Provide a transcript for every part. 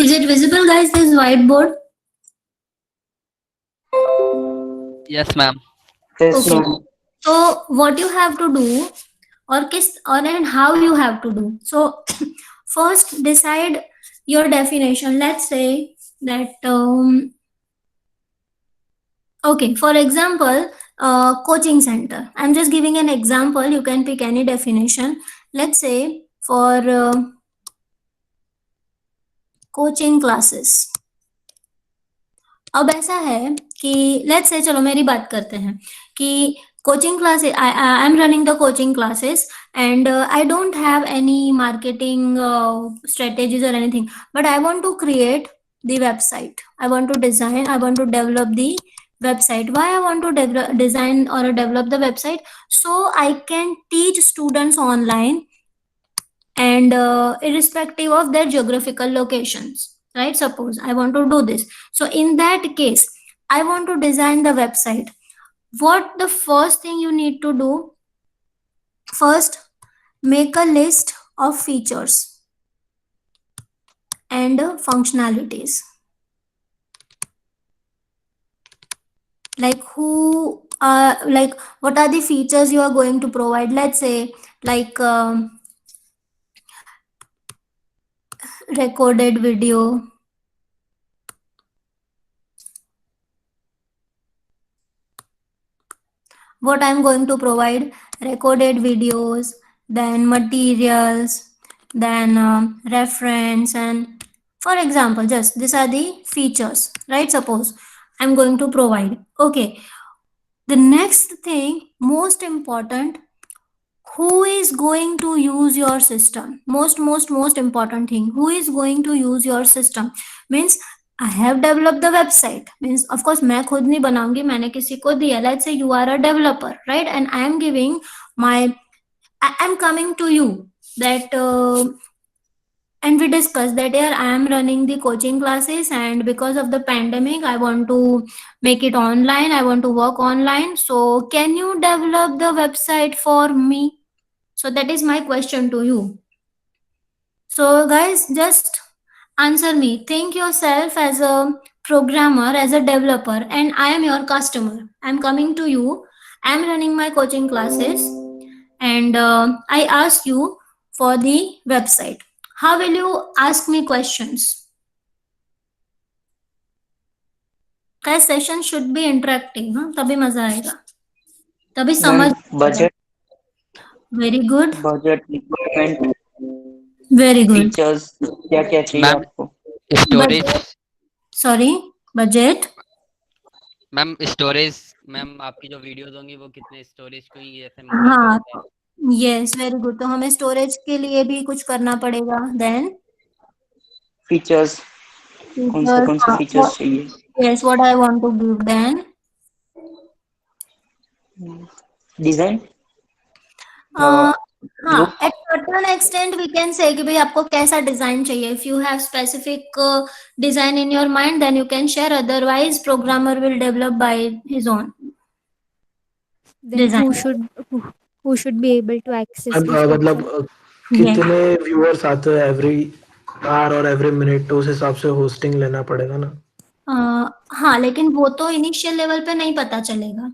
Is it visible, guys, this whiteboard? Yes, ma'am. Yes, Okay. ma'am. So what you have to do, or and how you have to do. So first decide your definition. Let's say that okay, for example, coaching center. I'm just giving an example. You can pick any definition. Let's say for coaching classes. अब ऐसा है कि let's say चलो मेरी बात करते हैं कि coaching classes I am running the coaching classes and I don't have any marketing strategies or anything, but I want to create the website. I want to design, I want to develop the website. Why I want to design or develop the website? So I can teach students online, and irrespective of their geographical locations, right? Suppose I want to do this, so in that case I want to design the website. What the first thing you need to do? First, make a list of features and functionalities, like what are the features you are going to provide. Let's say like recorded video, what I'm going to provide: recorded videos, then materials, then reference, and for example, just these are the features, right? Suppose I'm going to provide. Okay, the next thing, most important, who is going to use your system? Most important thing, who is going to use your system? Means I have developed the website, means of course मैं खुद नहीं बनाऊंगी, मैंने किसी को दिया. Let's say you are a developer, right? And I am giving my, I am coming to you that and we discussed that here I am running the coaching classes, and because of the pandemic I want to make it online, I want to work online, so can you develop the website for me? So that is my question to you. So guys, just answer me. Think yourself as a programmer, as a developer, and I am your customer. I'm coming to you. I'm running my coaching classes, and I ask you for the website. How will you ask me questions? Guys, session should be interactive, huh? तभी मजा आएगा, तभी समझ. Ma'am, budget, Very good. budget requirement, Very good. Features क्या क्या चाहिए ma'am आपको? Storage. Budget. Sorry, budget. Ma'am storage. Ma'am आपकी जो वीडियोस होंगी वो कितने स्टोरेज को ही ऐसे मुझे हाँ, पता है. Yes, very good. तो हमें स्टोरेज के लिए भी कुछ करना पड़ेगा. Then features, features. कौन से फीचर्स चाहिए? Yes, what I want to give. Then design, हाँ, look. At certain extent we can say कि भाई आपको कैसा डिजाइन चाहिए. If you have specific design in your mind, then you can share. Otherwise programmer will develop by his own Then design. who should be able to access this मतलब website? कितने viewers आते हैं every hour और every minute, तो उस हिसाब से hosting लेना पड़ेगा ना. हाँ, लेकिन वो तो इनिशियल लेवल पे नहीं पता चलेगा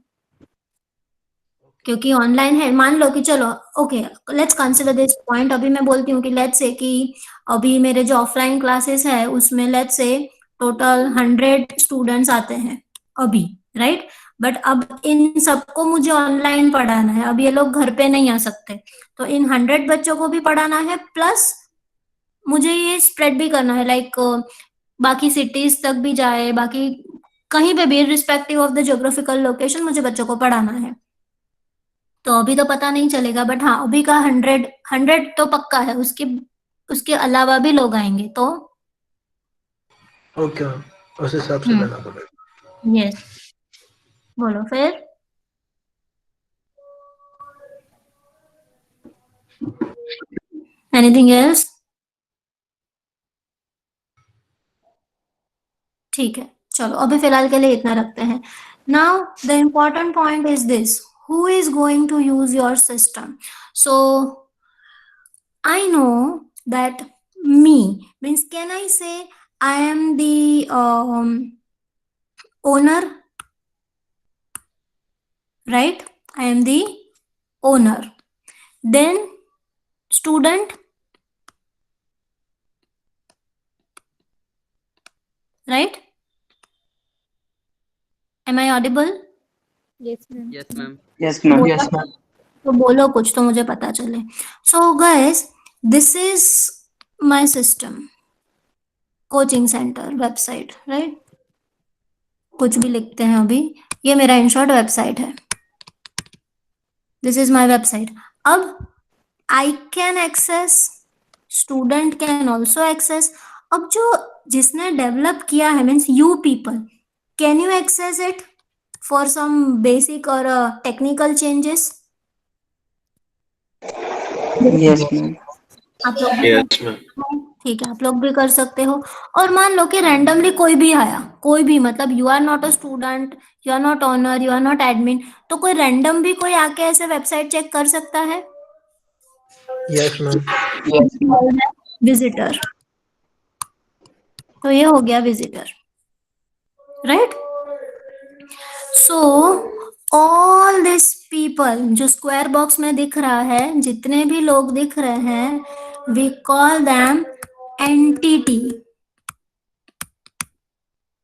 क्योंकि ऑनलाइन है. मान लो कि चलो okay, let's consider this point. अभी मैं बोलती हूँ कि लेट्स से कि अभी मेरे जो ऑफलाइन क्लासेस है उसमें लेट्स से टोटल 100 स्टूडेंट्स आते हैं अभी, राइट? बट अब इन सबको मुझे ऑनलाइन पढ़ाना है. अब ये लोग घर पे नहीं आ सकते, तो इन 100 बच्चों को भी पढ़ाना है, प्लस मुझे ये स्प्रेड भी करना है, लाइक बाकी सिटीज तक भी जाए, बाकी कहीं पे भी respective of the geographical location मुझे बच्चों को पढ़ाना है. तो अभी तो पता नहीं चलेगा, बट हाँ अभी का 100 तो पक्का है. उसके अलावा भी लोग आएंगे तो ओके, उस हिसाब से लेना पड़ेगा. यस, बोलो फिर. Anything else? ठीक है, चलो अभी फिलहाल के लिए इतना रखते हैं. Now the important point is this, who is going to use your system? So I know that me means, can I say I am the owner, right? I am the owner. Then student, right? Am I audible? Yes, ma'am. Yes, ma'am. Yes, ma'am. Yes, ma'am. तो बोलो कुछ तो मुझे पता चले. So guys, this is my system, coaching centre website, right? कुछ भी लिखते हैं अभी. ये मेरा इन शॉर्ट वेबसाइट है. This is my website. अब I can access, student can also access. अब जो जिसने डेवलप किया है means you people, can you access it for some basic और टेक्निकल चेंजेस? Yes, ma'am. आप लोग भी Yes, ma'am. ठीक है, आप लोग भी कर सकते हो. और मान लो कि रैंडमली कोई भी आया, कोई भी, मतलब you are not a student, you are not owner, you are not admin, तो कोई रैंडम भी कोई आके ऐसे वेबसाइट चेक कर सकता है. Yes, ma'am. Yes, ma'am. Visitor. तो ये हो गया visitor, right? So all this people, जो स्क्वायर बॉक्स में दिख रहा है, जितने भी लोग दिख रहे हैं, we call them entity.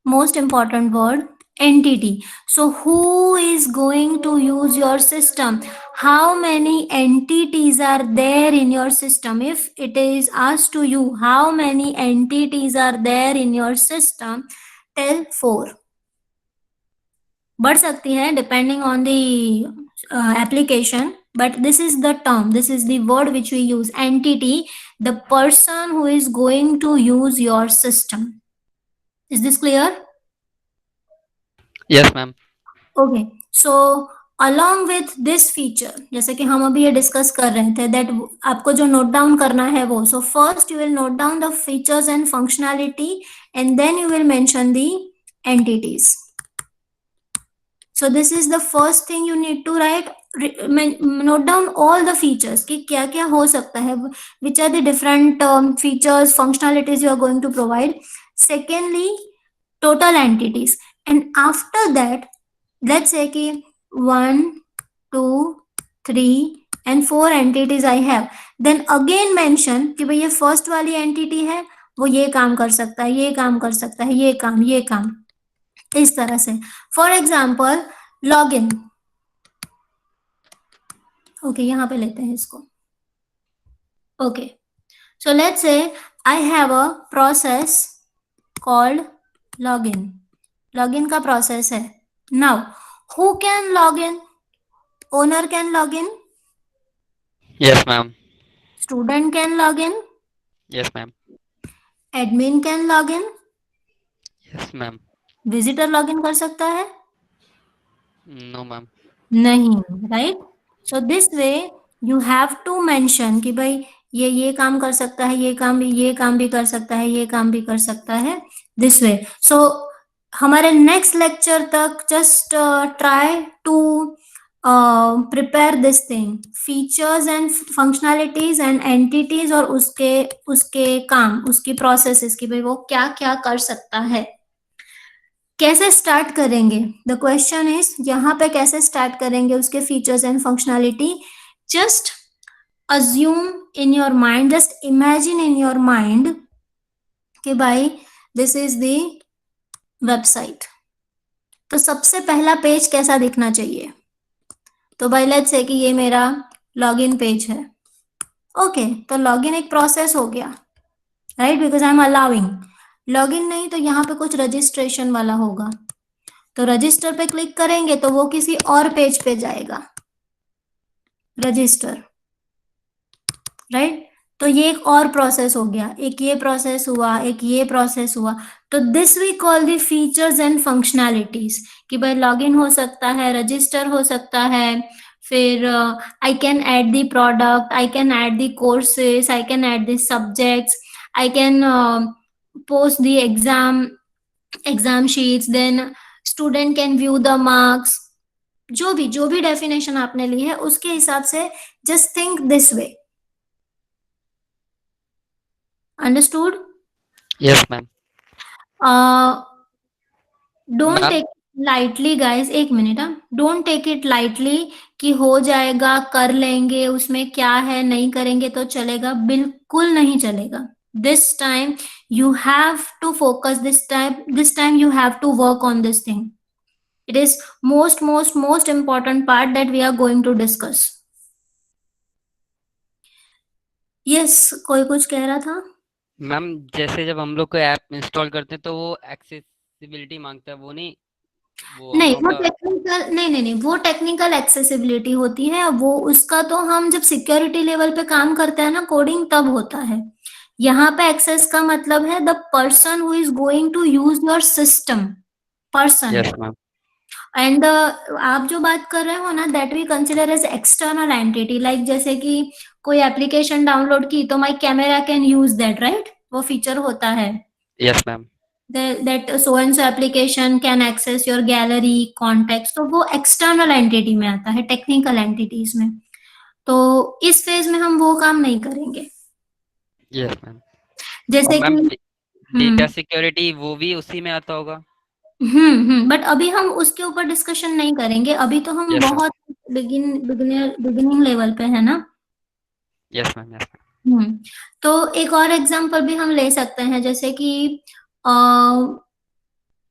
Most important word, entity. So who is going to use your system? How many entities are there in your system? If it is asked to you, how many entities are there in your system? Tell 4. बढ़ सकती है depending on the application, but this is the term, this is the word which we use, entity, the person who is going to use your system. Is this clear? Yes, ma'am. Okay. So along with this feature, जैसे कि हम अभी ये discuss कर रहे थे, that आपको जो नोट डाउन करना है वो, so first you will note down the features and functionality and then you will mention the entities. So this is the first thing you need to write. Note down all the features कि क्या क्या हो सकता है, which are the different features, functionalities you are going to provide. Secondly, total entities, and after that let's say कि 1 2 3 and 4 entities I have, then again mention कि भाई ये फर्स्ट वाली एंटिटी है, वो ये काम कर सकता है, ये काम कर सकता है, ये काम, इस तरह से. For example login. ओके, यहाँ पे लेते हैं इसको. Okay, so let's say I have a process called login. Login का प्रोसेस है. Now who can login? Owner can login, Yes, ma'am. Student can login, Yes, ma'am. Admin can login, Yes, ma'am. Visitor login कर सकता है? No, ma'am. नहीं, right? So this way you have to mention कि भाई ये काम कर सकता है, ये काम भी कर सकता है, ये काम भी कर सकता है, दिस वे. सो हमारे नेक्स्ट लेक्चर तक just try to prepare this thing, features and functionalities and entities, और उसके काम, उसकी प्रोसेसेस कि भाई वो क्या क्या कर सकता है. कैसे स्टार्ट करेंगे? द क्वेश्चन इज, यहाँ पे कैसे स्टार्ट करेंगे उसके features and functionality? Just assume in your mind, just imagine in your mind कि भाई this is the website. तो सबसे पहला पेज कैसा दिखना चाहिए? तो भाई लेट्स से कि ये मेरा लॉगिन पेज है. ओके, तो लॉगिन एक प्रोसेस हो गया, right? Because I am allowing. Login नहीं तो यहाँ पे कुछ रजिस्ट्रेशन वाला होगा, तो रजिस्टर पे क्लिक करेंगे तो वो किसी और पेज पे जाएगा, रजिस्टर, राइट? तो ये एक और प्रोसेस हो गया, एक ये प्रोसेस हुआ, एक ये प्रोसेस हुआ. तो this we call the features and functionalities कि भाई लॉगिन हो सकता है, रजिस्टर हो सकता है, फिर I can add the product, I can add the courses, I can add the subjects, I can post the exam sheets, then student can view the marks. जो भी डेफिनेशन आपने ली है उसके हिसाब से just think this way. Understood? Yes, ma'am. Don't ma'am take lightly guys, एक minute, don't take it lightly कि हो जाएगा, कर लेंगे, उसमें क्या है, नहीं करेंगे तो चलेगा, बिल्कुल नहीं चलेगा. This time you have to focus, this time you have to work on this thing. It is most important part that we are going to discuss. Yes, कोई कुछ कह रहा था. मैम जैसे जब हम लोग कोई ऐप इंस्टॉल करते हैं तो वो एक्सेसिबिलिटी मांगता है, वो नहीं, वो हम नहीं, लोग वो का। टेक्निकल, नहीं, वो टेक्निकल एक्सेसिबिलिटी होती है. वो उसका तो हम जब सिक्योरिटी लेवल पे काम करते हैं ना, कोडिंग, तब होता है. यहाँ पे एक्सेस का मतलब है the person who is going to use your system, person. Yes ma'am. And आप जो बात कर रहे हो ना, that we consider as external entity. Like जैसे कि कोई एप्लीकेशन डाउनलोड की तो my camera can use that, right? वो फीचर होता है yes ma'am. that so and so application can access your gallery contacts. तो वो एक्सटर्नल एंटिटी में आता है, टेक्निकल एंटिटीज में. तो इस फेज में हम वो काम नहीं करेंगे. Yes ma'am. और जैसे मैम कि डेटा सिक्योरिटी वो भी उसी में आता होगा। बट अभी हम उसके ऊपर डिस्कशन नहीं करेंगे. अभी तो हम यस मैम। बहुत बिगिनिंग लेवल पे है ना. Yes ma'am. यस तो एक और एग्जांपल भी हम ले सकते हैं, जैसे कि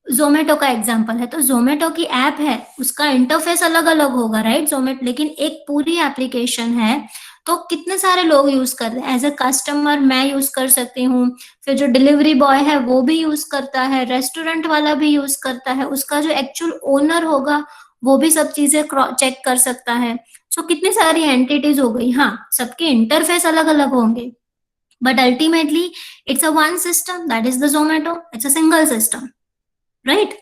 जोमेटो का एग्जांपल है. तो जोमेटो की ऐप है, उसका इंटरफेस अलग अलग होगा, राइट? जोमेटो, लेकिन एक पूरी एप्लीकेशन है. तो कितने सारे लोग यूज कर रहे हैं. एज ए कस्टमर मैं यूज कर सकती हूँ, फिर जो डिलीवरी बॉय है वो भी यूज करता है, रेस्टोरेंट वाला भी यूज करता है, उसका जो एक्चुअल ओनर होगा वो भी सब चीजें चेक कर सकता है. सो कितनी सारी एंटिटीज हो गई. हाँ, सबके इंटरफेस अलग अलग होंगे, but ultimately it's a one system, that is the Zomato. It's a single system, right?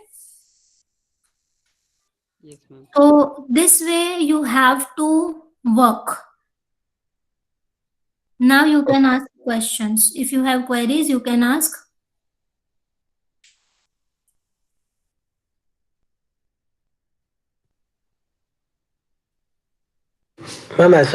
Ma'am. So this way you have to work. Now you can ask questions. If you have queries, you can ask. Ma'am ऐसा